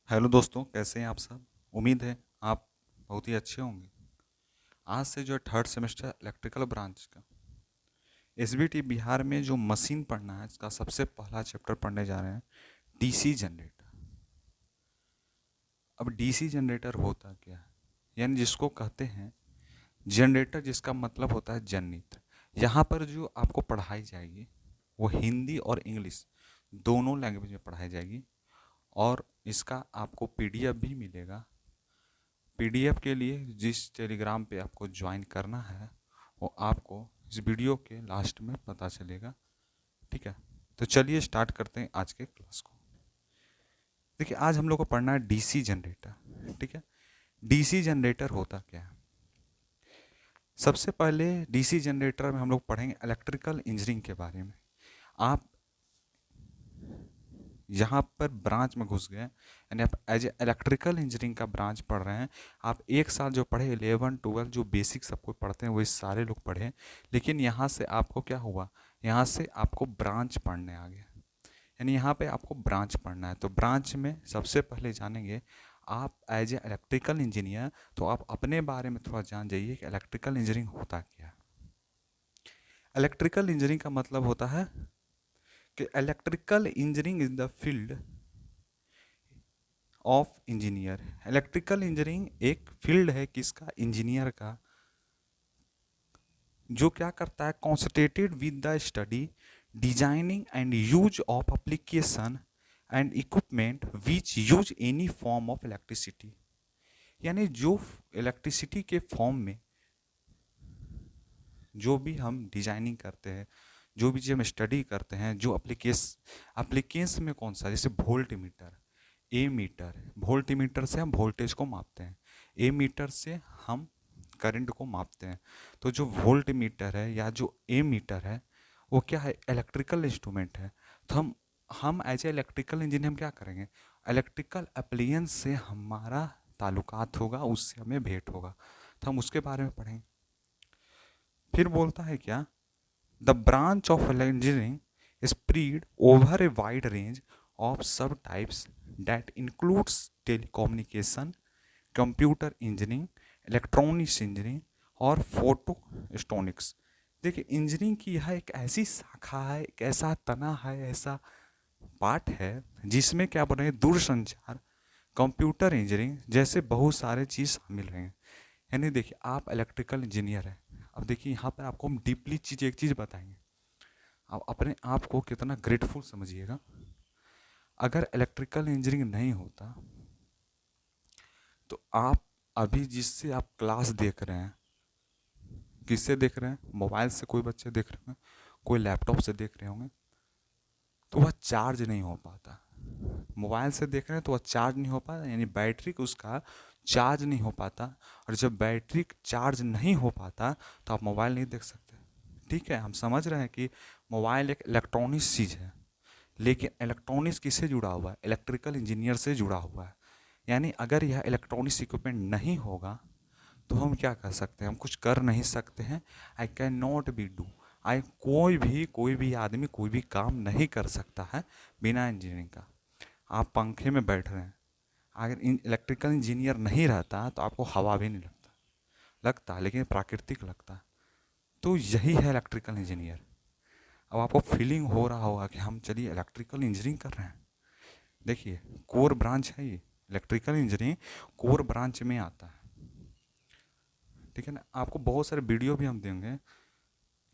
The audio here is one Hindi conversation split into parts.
हेलो दोस्तों, कैसे हैं आप सब। उम्मीद है आप बहुत ही अच्छे होंगे। आज से जो थर्ड सेमेस्टर इलेक्ट्रिकल ब्रांच का एसबीटी बिहार में जो मशीन पढ़ना है, इसका सबसे पहला चैप्टर पढ़ने जा रहे हैं, डीसी जनरेटर। अब डीसी जनरेटर होता क्या है, यानी जिसको कहते हैं जनरेटर, जिसका मतलब होता है जनरेटर। यहाँ पर जो आपको पढ़ाई जाएगी वो हिंदी और इंग्लिश दोनों लैंग्वेज में पढ़ाई जाएगी। और इसका आपको पीडीएफ भी मिलेगा। पीडीएफ के लिए जिस टेलीग्राम पे आपको ज्वाइन करना है वो आपको इस वीडियो के लास्ट में पता चलेगा। ठीक है, तो चलिए स्टार्ट करते हैं आज के क्लास को। देखिए, आज हम लोग को पढ़ना है डीसी जनरेटर। ठीक है, डीसी जनरेटर होता क्या है। सबसे पहले डीसी जनरेटर में हम लोग पढ़ेंगे इलेक्ट्रिकल इंजीनियरिंग के बारे में। आप यहाँ पर ब्रांच में घुस गए, यानी आप एज ए इलेक्ट्रिकल इंजीनियरिंग का ब्रांच पढ़ रहे हैं। आप एक साल जो पढ़े 11 12 जो बेसिक सबको पढ़ते हैं वही सारे लोग पढ़े। लेकिन यहाँ से आपको क्या हुआ, यहाँ से आपको ब्रांच पढ़ने आ गया, यानी यहाँ पे आपको ब्रांच पढ़ना है। तो ब्रांच में सबसे पहले जानेंगे आप एज ए इलेक्ट्रिकल इंजीनियर। तो आप अपने बारे में थोड़ा जान जाइए कि इलेक्ट्रिकल इंजीनियरिंग होता क्या है। इलेक्ट्रिकल इंजीनियरिंग का मतलब होता है कि electrical engineering is the field of engineer. Electrical engineering एक फील्ड है किसका, इंजीनियर का, जो क्या करता है, concentrated with the study designing and use of application and equipment which use any form of electricity. यानी जो इलेक्ट्रिसिटी के फॉर्म में जो भी हम डिजाइनिंग करते हैं, जो भी चीज़ हम स्टडी करते हैं, जो एप्लीकेशन में कौन सा, जैसे वोल्ट मीटर, ए मीटर। वोल्ट मीटर से हम वोल्टेज को मापते हैं, ए मीटर से हम करंट को मापते हैं। तो जो वोल्ट मीटर है या जो ए मीटर है वो क्या है, इलेक्ट्रिकल इंस्ट्रूमेंट है। तो हम एज ए इलेक्ट्रिकल इंजीनियर हम क्या करेंगे, इलेक्ट्रिकल अप्लायंस से हमारा ताल्लुकात होगा, उससे हमें भेंट होगा, तो हम उसके बारे में पढ़ेंगे। फिर बोलता है क्या, the branch of engineering spread over a wide range of subtypes that includes telecommunication, computer engineering, electronics engineering और फोटोस्टोनिक्स। देखिए, इंजीनियरिंग की यह एक ऐसी शाखा है, एक ऐसा तना है, ऐसा पार्ट है जिसमें क्या बोल रहे हैं, दूरसंचार, कंप्यूटर इंजीनियरिंग जैसे बहुत सारे चीज़ शामिल हैं। यानी देखिए, आप इलेक्ट्रिकल इंजीनियर हैं। अब देखिए, यहाँ पर आपको हम डीपली एक चीज़ बताएंगे, आप अपने आप को कितना ग्रेटफुल समझिएगा। अगर इलेक्ट्रिकल इंजीनियरिंग नहीं होता तो आप अभी जिससे आप क्लास देख रहे हैं, किससे देख रहे हैं, मोबाइल से कोई बच्चे देख रहे होंगे, कोई लैपटॉप से देख रहे होंगे, तो वह चार्ज नहीं हो पाता। मोबाइल से देख रहे हैं तो वह चार्ज नहीं हो पाता, यानी बैटरी को उसका चार्ज नहीं हो पाता। और जब बैटरी चार्ज नहीं हो पाता तो आप मोबाइल नहीं देख सकते। ठीक है, हम समझ रहे हैं कि मोबाइल एक इलेक्ट्रॉनिक्स चीज़ है, लेकिन इलेक्ट्रॉनिक्स किससे जुड़ा हुआ है, इलेक्ट्रिकल इंजीनियर से जुड़ा हुआ है। यानी अगर यह इलेक्ट्रॉनिक्स इक्विपमेंट नहीं होगा तो हम क्या कर सकते हैं, हम कुछ कर नहीं सकते हैं। I can not be do, I कोई भी आदमी कोई भी काम नहीं कर सकता है बिना इंजीनियरिंग का। आप पंखे में बैठ रहे हैं, अगर इलेक्ट्रिकल इंजीनियर नहीं रहता तो आपको हवा भी नहीं लगता, लगता लेकिन प्राकृतिक लगता। तो यही है इलेक्ट्रिकल इंजीनियर। अब आपको फीलिंग हो रहा होगा कि हम चलिए इलेक्ट्रिकल इंजीनियरिंग कर रहे हैं। देखिए, कोर ब्रांच है ये, इलेक्ट्रिकल इंजीनियरिंग कोर ब्रांच में आता है। ठीक है ना, आपको बहुत सारे वीडियो भी हम देंगे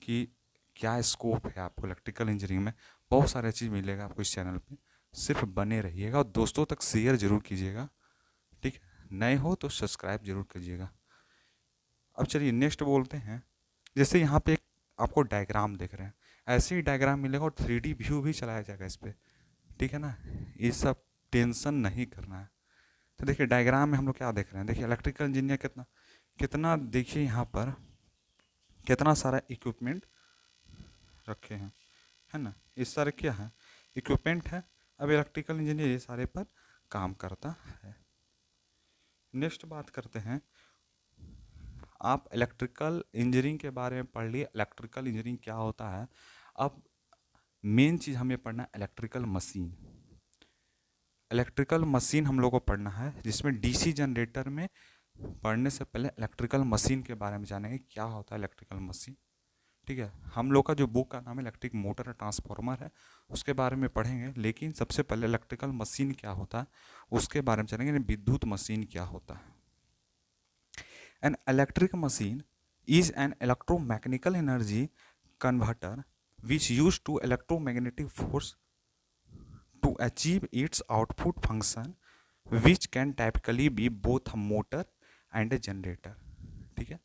कि क्या स्कोप है आपको इलेक्ट्रिकल इंजीनियरिंग में। बहुत सारे चीज़ मिलेगा आपको इस चैनल पे, सिर्फ बने रहिएगा और दोस्तों तक शेयर जरूर कीजिएगा। ठीक है, नए हो तो सब्सक्राइब जरूर कीजिएगा। अब चलिए नेक्स्ट बोलते हैं। जैसे यहाँ पे एक आपको डायग्राम देख रहे हैं, ऐसे ही डायग्राम मिलेगा और 3D व्यू भी चलाया जाएगा इस पर। ठीक है ना, ये सब टेंशन नहीं करना है। तो देखिए, डायग्राम में हम लोग क्या देख रहे हैं, देखिए इलेक्ट्रिकल इंजीनियर कितना कितना देखिए यहाँ पर कितना सारा इक्विपमेंट रखे हैं, है ना, ये सारे क्या है, इक्विपमेंट है। अब इलेक्ट्रिकल इंजीनियर ये सारे पर काम करता है। नेक्स्ट बात करते हैं, आप इलेक्ट्रिकल इंजीनियरिंग के बारे में पढ़ लिए, इलेक्ट्रिकल इंजीनियरिंग क्या होता है। अब मेन चीज़ हमें पढ़ना है इलेक्ट्रिकल मशीन। इलेक्ट्रिकल मशीन हम लोग को पढ़ना है, जिसमें डीसी जनरेटर में पढ़ने से पहले इलेक्ट्रिकल मशीन के बारे में जानेंगे क्या होता है इलेक्ट्रिकल मशीन। ठीक है, हम लोग का जो बुक का नाम है इलेक्ट्रिक मोटर और ट्रांसफार्मर है, उसके बारे में पढ़ेंगे। लेकिन सबसे पहले इलेक्ट्रिकल मशीन क्या होता है उसके बारे में जानेंगे, विद्युत मशीन क्या होता है। An electric machine is an electromechanical energy converter which use to electromagnetic force to achieve its output function which can typically be both a motor and a generator। ठीक है,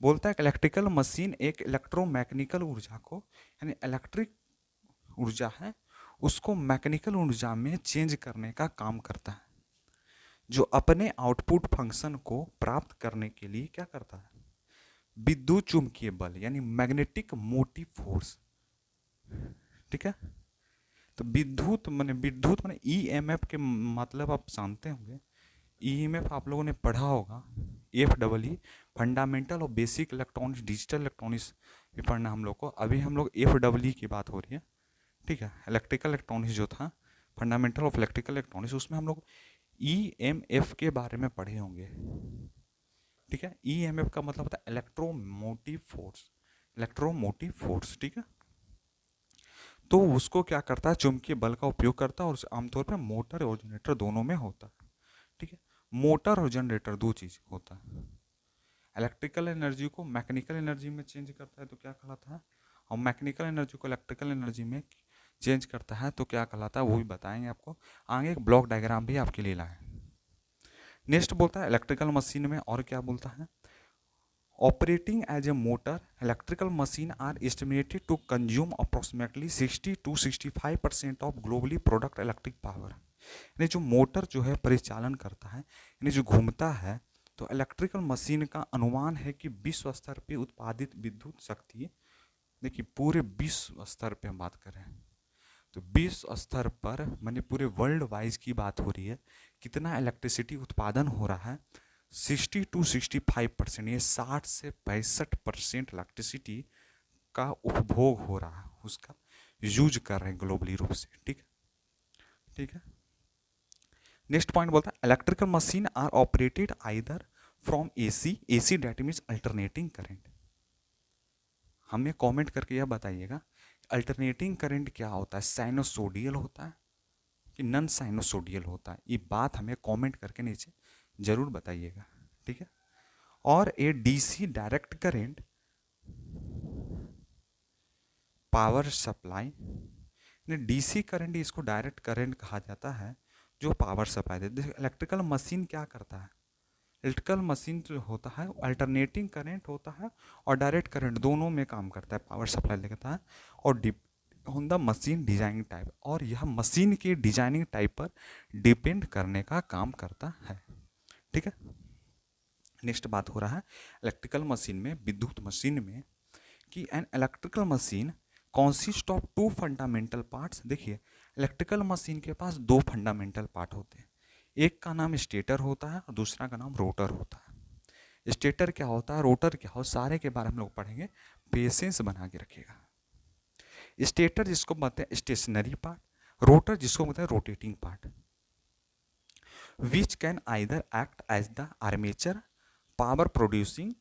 बोलता है कि इलेक्ट्रिकल मशीन एक इलेक्ट्रोमैकेनिकल ऊर्जा को, यानी इलेक्ट्रिक ऊर्जा है उसको मैकेनिकल ऊर्जा में चेंज करने का काम करता है, जो अपने आउटपुट फंक्शन को प्राप्त करने के लिए क्या करता है, विद्युत चुंबकीय बल यानी मैग्नेटिक मोटिव फोर्स। ठीक है, तो विद्युत माने ईएमएफ के मतलब आप जानते होंगे। ईएमएफ आप लोगों ने पढ़ा होगा, एफडब्ल्यू फंडामेंटल और बेसिक इलेक्ट्रॉनिक्स डिजिटल इलेक्ट्रॉनिक्स भी पढ़ना हम लोग को। अभी हम लोग एफडब्ल्यू की बात हो रही है। ठीक है, इलेक्ट्रिकल इलेक्ट्रॉनिक्स जो था फंडामेंटल ऑफ इलेक्ट्रिकल इलेक्ट्रॉनिक्स, उसमें हम लोग ईएमएफ के बारे में पढ़े होंगे। ठीक है, ईएमएफ का मतलब होता है इलेक्ट्रोमोटिव फोर्स, इलेक्ट्रोमोटिव फोर्स। ठीक है, तो उसको क्या करता है, चुंबकीय बल का उपयोग करता है, और आमतौर पर मोटर और जनरेटर दोनों में होता है। ठीक है, मोटर और जनरेटर दो चीज होता है। इलेक्ट्रिकल एनर्जी को मैकेनिकल एनर्जी में चेंज करता है तो क्या कहलाता है, और मैकेनिकल एनर्जी को इलेक्ट्रिकल एनर्जी में चेंज करता है तो क्या कहलाता है, वो भी बताएंगे आपको आगे। एक ब्लॉक डायग्राम भी आपके लिए लाए। नेक्स्ट बोलता है इलेक्ट्रिकल मशीन में और क्या बोलता है, Operating as a motor, electrical machines are estimated to consume approximately 60 to 65% of globally product electric power। यानी जो मोटर जो है परिचालन करता है, यानी जो घूमता है, तो इलेक्ट्रिकल मशीन का अनुमान है कि विश्व स्तर पे उत्पादित विद्युत शक्ति, देखिए पूरे विश्व स्तर पे हम बात करें तो विश्व स्तर पर माने पूरे वर्ल्ड वाइज की बात हो रही है, कितना इलेक्ट्रिसिटी उत्पादन हो रहा है, 60 to 65%, ये 60 से 65% इलेक्ट्रिसिटी का उपभोग हो रहा है, उसका यूज कर रहे हैं ग्लोबली रूप से। ठीक है, ठीक है। नेक्स्ट पॉइंट बोलता है electrical machine are operated either from AC that means alternating current. हमें कमेंट करके यह बताइएगा अल्टरनेटिंग करंट क्या होता है, साइनोसोडियल होता है कि नॉन साइनोसोडियल होता है, ये बात हमें कमेंट करके नीचे जरूर बताइएगा। ठीक है, और a DC direct current power supply, DC current इसको डायरेक्ट करंट कहा जाता है जो पावर सप्लाई देते हैं। इलेक्ट्रिकल मशीन क्या करता है, इलेक्ट्रिकल मशीन जो होता है अल्टरनेटिंग करंट होता है और डायरेक्ट करंट दोनों में काम करता है, पावर सप्लाई देता है, और on the machine designing type, और यह मशीन की डिजाइनिंग टाइप पर डिपेंड करने का काम करता है। ठीक है, नेक्स्ट बात हो रहा है इलेक्ट्रिकल मशीन में, विद्युत मशीन में, कि an electrical machine consist of two fundamental parts. देखिए इलेक्ट्रिकल मशीन के पास दो फंडामेंटल पार्ट होते हैं, एक का नाम स्टेटर होता है और दूसरा का नाम रोटर होता है। स्टेटर क्या होता है, रोटर क्या हो, सारे के बारे में हम लोग पढ़ेंगे, पेशेंस बना के रखिएगा। स्टेटर जिसको बोलते हैं स्टेशनरी पार्ट, रोटर जिसको बोलते हैं rotating part, which can either act as the armature, power producing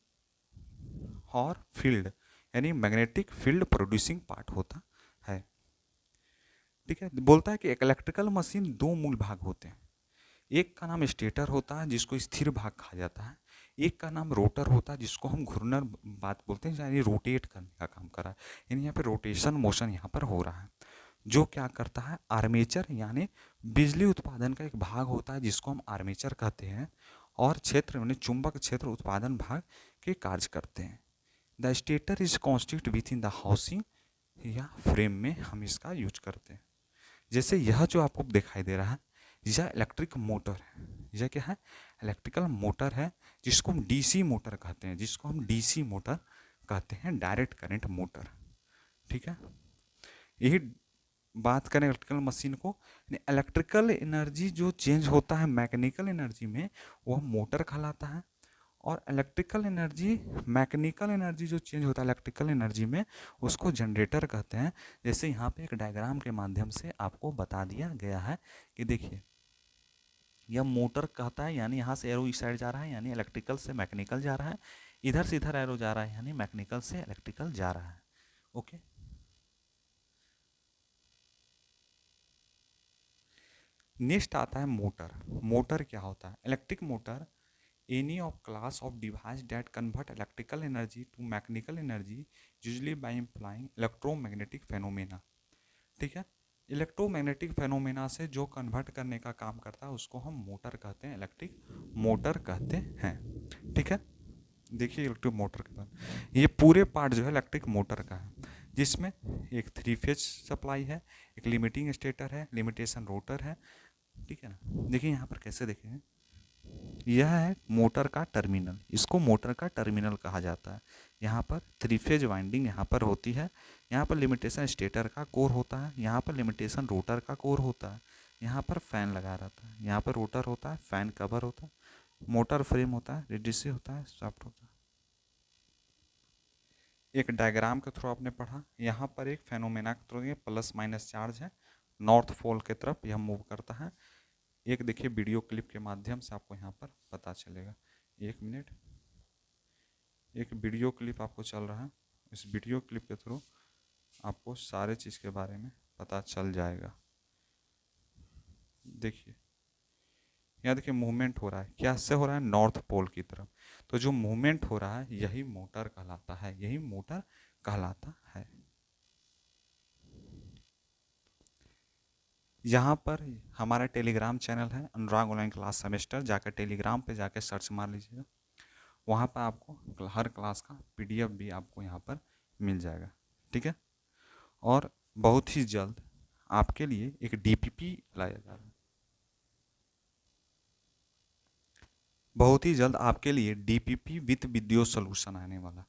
और फील्ड, यानी मैग्नेटिक फील्ड प्रोड्यूसिंग पार्ट होता है। ठीक है, बोलता है कि एक इलेक्ट्रिकल मशीन दो मूल भाग होते हैं, एक का नाम स्टेटर होता है जिसको स्थिर भाग कहा जाता है, एक का नाम रोटर होता है जिसको हम घूर्णन बात बोलते हैं, यानी रोटेट करने का काम कर रहा है, यानी यहाँ पे रोटेशन मोशन यहाँ पर हो रहा है। जो क्या करता है, आर्मेचर यानी बिजली उत्पादन का एक भाग होता है जिसको हम आर्मेचर कहते हैं, और क्षेत्र यानी चुंबक क्षेत्र उत्पादन भाग के कार्य करते हैं। The stator is constitute with in the housing या फ्रेम में हम इसका यूज करते हैं। जैसे यह जो आपको दिखाई दे रहा है यह इलेक्ट्रिक मोटर है, यह क्या है, इलेक्ट्रिकल मोटर है, जिसको हम डीसी मोटर कहते हैं, जिसको हम डीसी मोटर कहते हैं, डायरेक्ट करंट मोटर। ठीक है, यही बात करें इलेक्ट्रिकल मशीन को, इलेक्ट्रिकल एनर्जी जो चेंज होता है मैकेनिकल एनर्जी में वह मोटर कहलाता है, और इलेक्ट्रिकल एनर्जी मैकेनिकल एनर्जी जो चेंज होता है इलेक्ट्रिकल एनर्जी में उसको जनरेटर कहते हैं। जैसे यहाँ पे एक डायग्राम के माध्यम से आपको बता दिया गया है कि देखिए यह मोटर कहता है, यानी यहाँ से एरो इस साइड जा रहा है यानी इलेक्ट्रिकल से मैकेनिकल जा रहा है, इधर से इधर एरो जा रहा है यानी मैकेनिकल से इलेक्ट्रिकल जा रहा है। ओके, नेक्स्ट आता है मोटर। मोटर क्या होता है? Electric motor any of class of device that convert electrical energy to mechanical energy usually by implying electromagnetic phenomena. ठीक है, इलेक्ट्रोमैग्नेटिक फेनोमेना से जो कन्वर्ट करने का काम करता है उसको हम मोटर कहते हैं, इलेक्ट्रिक मोटर कहते हैं। ठीक है, देखिए इलेक्ट्रिक मोटर के बाद ये पूरे पार्ट जो है इलेक्ट्रिक मोटर का है, जिसमें एक 3 फेज सप्लाई है, एक लिमिटिंग स्टेटर है, लिमिटेशन रोटर है। ठीक है ना, देखिए यहाँ पर कैसे देखें, यह है मोटर का टर्मिनल, इसको मोटर का टर्मिनल कहा जाता है। यहाँ पर 3 फेज वाइंडिंग यहाँ पर होती है, यहाँ पर लिमिटेशन स्टेटर का कोर होता है, यहाँ पर लिमिटेशन रोटर का कोर होता है, यहाँ पर फैन लगा रहता है, यहाँ पर रोटर होता है, फैन कवर होता है, मोटर फ्रेम होता है, रेडिसी होता है, शाफ्ट होता है। एक डायग्राम के थ्रू आपने पढ़ा, यहाँ पर एक फेनोमेना के थ्रू प्लस माइनस चार्ज है, नॉर्थ पोल के तरफ यह मूव करता है। एक देखिए वीडियो क्लिप के माध्यम से आपको यहाँ पर पता चलेगा। 1 मिनट, एक वीडियो क्लिप आपको चल रहा है, इस वीडियो क्लिप के थ्रू आपको सारे चीज़ के बारे में पता चल जाएगा। देखिए यहाँ देखिए मूवमेंट हो रहा है, क्या से हो रहा है? नॉर्थ पोल की तरफ। तो जो मूवमेंट हो रहा है यही मोटर कहलाता है, यही मोटर कहलाता है। यहाँ पर हमारा टेलीग्राम चैनल है अनुराग ऑनलाइन क्लास सेमेस्टर, जाकर टेलीग्राम पे जाकर सर्च मार लीजिएगा, वहाँ पर आपको हर क्लास का PDF भी आपको यहाँ पर मिल जाएगा। ठीक है, और बहुत ही जल्द आपके लिए एक DPP लाया जा रहा है, बहुत ही जल्द आपके लिए DPP विथ वीडियो सोल्यूशन आने वाला।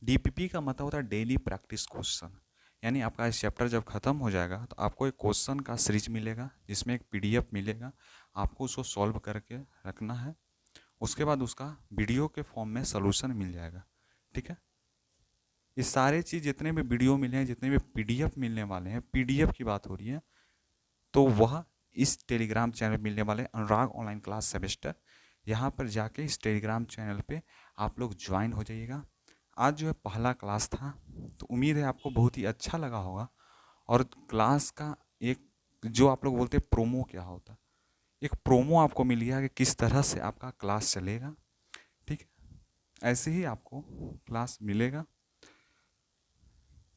DPP का मतलब होता है डेली प्रैक्टिस क्वेश्चन, यानी आपका इस चैप्टर जब खत्म हो जाएगा तो आपको एक क्वेश्चन का सीरीज मिलेगा, जिसमें एक PDF मिलेगा, आपको उसको सॉल्व करके रखना है, उसके बाद उसका वीडियो के फॉर्म में सोल्यूशन मिल जाएगा। ठीक है, ये सारे चीज़ जितने भी वीडियो मिले हैं, जितने भी PDF मिलने वाले हैं, PDF की बात हो रही है, तो वह इस टेलीग्राम चैनल मिलने वाले अनुराग ऑनलाइन क्लास सेमेस्टर। यहाँ पर जाके इस टेलीग्राम चैनल पे आप लोग ज्वाइन हो जाइएगा। आज जो है पहला क्लास था, तो उम्मीद है आपको बहुत ही अच्छा लगा होगा। और क्लास का एक जो आप लोग बोलते हैं प्रोमो क्या होता है, एक प्रोमो आपको मिल गया कि किस तरह से आपका क्लास चलेगा। ठीक है, ऐसे ही आपको क्लास मिलेगा।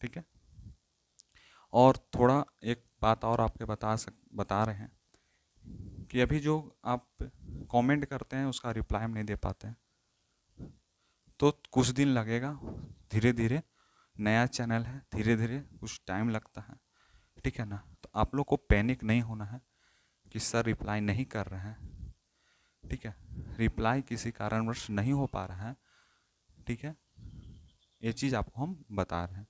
ठीक है, और थोड़ा एक बात और आपके बता रहे हैं कि अभी जो आप कमेंट करते हैं उसका रिप्लाई हम नहीं दे पाते हैं, तो कुछ दिन लगेगा, धीरे धीरे नया चैनल है, धीरे धीरे कुछ टाइम लगता है। ठीक है ना, तो आप लोग को पैनिक नहीं होना है कि सर रिप्लाई नहीं कर रहे हैं। ठीक है, रिप्लाई किसी कारणवश नहीं हो पा रहा है। ठीक है, ये चीज़ आपको हम बता रहे हैं,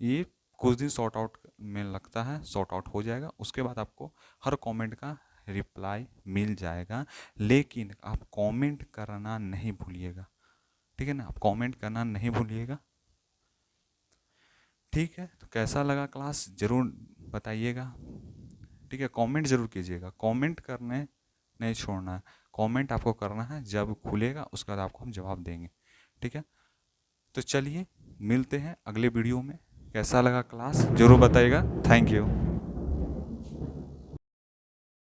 ये कुछ दिन सॉर्ट आउट में लगता है, सॉर्ट आउट हो जाएगा, उसके बाद आपको हर कमेंट का रिप्लाई मिल जाएगा। लेकिन आप कमेंट करना नहीं भूलिएगा। ठीक है ना, आप कमेंट करना नहीं भूलिएगा। ठीक है, तो कैसा लगा क्लास ज़रूर बताइएगा। ठीक है, कमेंट ज़रूर कीजिएगा, कमेंट करने नहीं छोड़ना है, कमेंट आपको करना है, जब खुलेगा उसके बाद आपको हम जवाब देंगे। ठीक है, तो चलिए मिलते हैं अगले वीडियो में। कैसा लगा क्लास ज़रूर बताइएगा। Thank you.